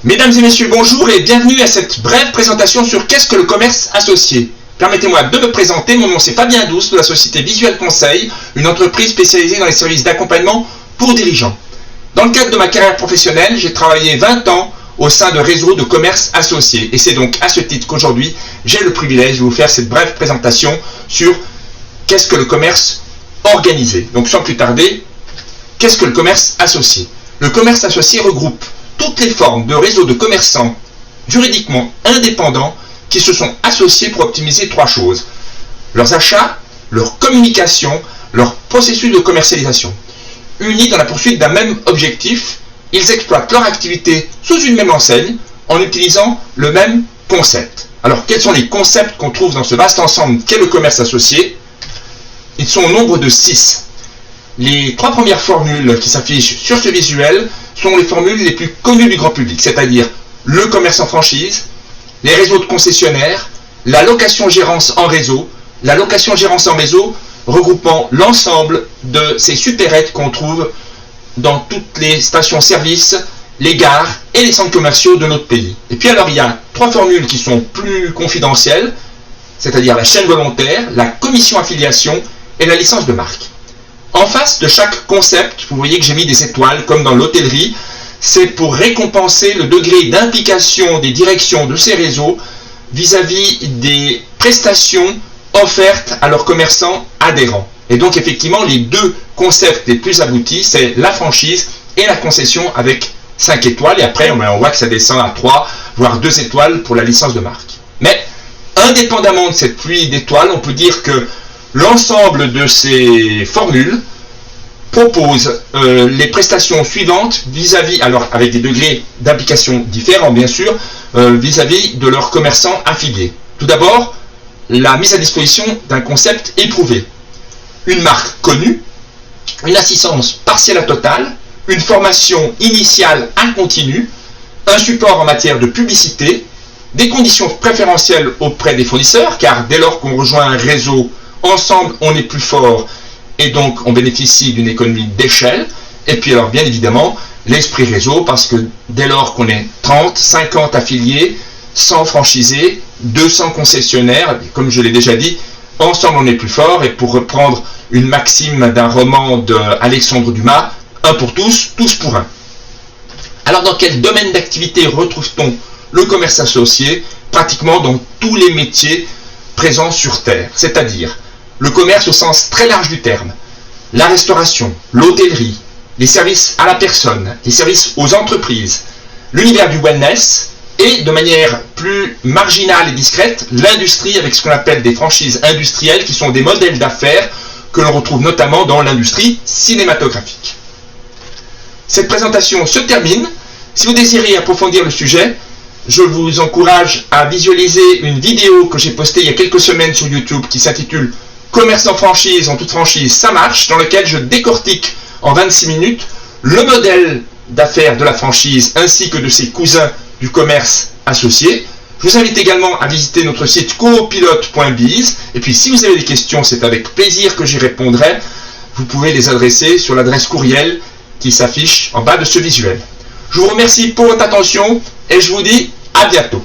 Mesdames et messieurs, bonjour et bienvenue à cette brève présentation sur qu'est-ce que le commerce associé. Permettez-moi de me présenter, mon nom c'est Fabien Douce de la société Visuel Conseil, une entreprise spécialisée dans les services d'accompagnement pour dirigeants. Dans le cadre de ma carrière professionnelle, j'ai travaillé 20 ans au sein de réseaux de commerce associés. Et c'est donc à ce titre qu'aujourd'hui, j'ai le privilège de vous faire cette brève présentation sur qu'est-ce que le commerce organisé. Donc sans plus tarder, qu'est-ce que le commerce associé? Le commerce associé regroupe toutes les formes de réseaux de commerçants juridiquement indépendants qui se sont associés pour optimiser trois choses: leurs achats, leur communication, leur processus de commercialisation. Unis dans la poursuite d'un même objectif, ils exploitent leur activité sous une même enseigne en utilisant le même concept. Alors, quels sont les concepts qu'on trouve dans ce vaste ensemble qu'est le commerce associé? Ils sont au nombre de 6. Les 3 premières formules qui s'affichent sur ce visuel sont les formules les plus connues du grand public, c'est-à-dire le commerce en franchise, les réseaux de concessionnaires, la location-gérance en réseau, la location-gérance en réseau regroupant l'ensemble de ces supérettes qu'on trouve dans toutes les stations-service, les gares et les centres commerciaux de notre pays. Et puis alors il y a 3 formules qui sont plus confidentielles, c'est-à-dire la chaîne volontaire, la commission affiliation et la licence de marque. En face de chaque concept, vous voyez que j'ai mis des étoiles comme dans l'hôtellerie. C'est pour récompenser le degré d'implication des directions de ces réseaux vis-à-vis des prestations offertes à leurs commerçants adhérents. Et donc effectivement, les 2 concepts les plus aboutis, c'est la franchise et la concession avec 5 étoiles. Et après, on voit que ça descend à 3, voire 2 étoiles pour la licence de marque. Mais indépendamment de cette pluie d'étoiles, on peut dire que l'ensemble de ces formules propose les prestations suivantes vis-à-vis, alors avec des degrés d'application différents bien sûr, vis-à-vis de leurs commerçants affiliés. Tout d'abord, la mise à disposition d'un concept éprouvé, une marque connue, une assistance partielle à totale, une formation initiale à continue, un support en matière de publicité, des conditions préférentielles auprès des fournisseurs, car dès lors qu'on rejoint un réseau, ensemble on est plus fort et donc on bénéficie d'une économie d'échelle. Et puis alors bien évidemment l'esprit réseau, parce que dès lors qu'on est 30, 50 affiliés, 100 franchisés, 200 concessionnaires, comme je l'ai déjà dit, ensemble on est plus fort. Et pour reprendre une maxime d'un roman d'Alexandre Dumas, un pour tous, tous pour un. Alors dans quel domaine d'activité retrouve-t-on le commerce associé? Pratiquement dans tous les métiers présents sur Terre, c'est-à-dire le commerce au sens très large du terme, la restauration, l'hôtellerie, les services à la personne, les services aux entreprises, l'univers du wellness et, de manière plus marginale et discrète, l'industrie avec ce qu'on appelle des franchises industrielles qui sont des modèles d'affaires que l'on retrouve notamment dans l'industrie cinématographique. Cette présentation se termine. Si vous désirez approfondir le sujet, je vous encourage à visualiser une vidéo que j'ai postée il y a quelques semaines sur YouTube qui s'intitule « Commerce en franchise, en toute franchise, ça marche », dans lequel je décortique en 26 minutes le modèle d'affaires de la franchise ainsi que de ses cousins du commerce associé. Je vous invite également à visiter notre site copilote.biz. Et puis si vous avez des questions, c'est avec plaisir que j'y répondrai. Vous pouvez les adresser sur l'adresse courriel qui s'affiche en bas de ce visuel. Je vous remercie pour votre attention et je vous dis à bientôt.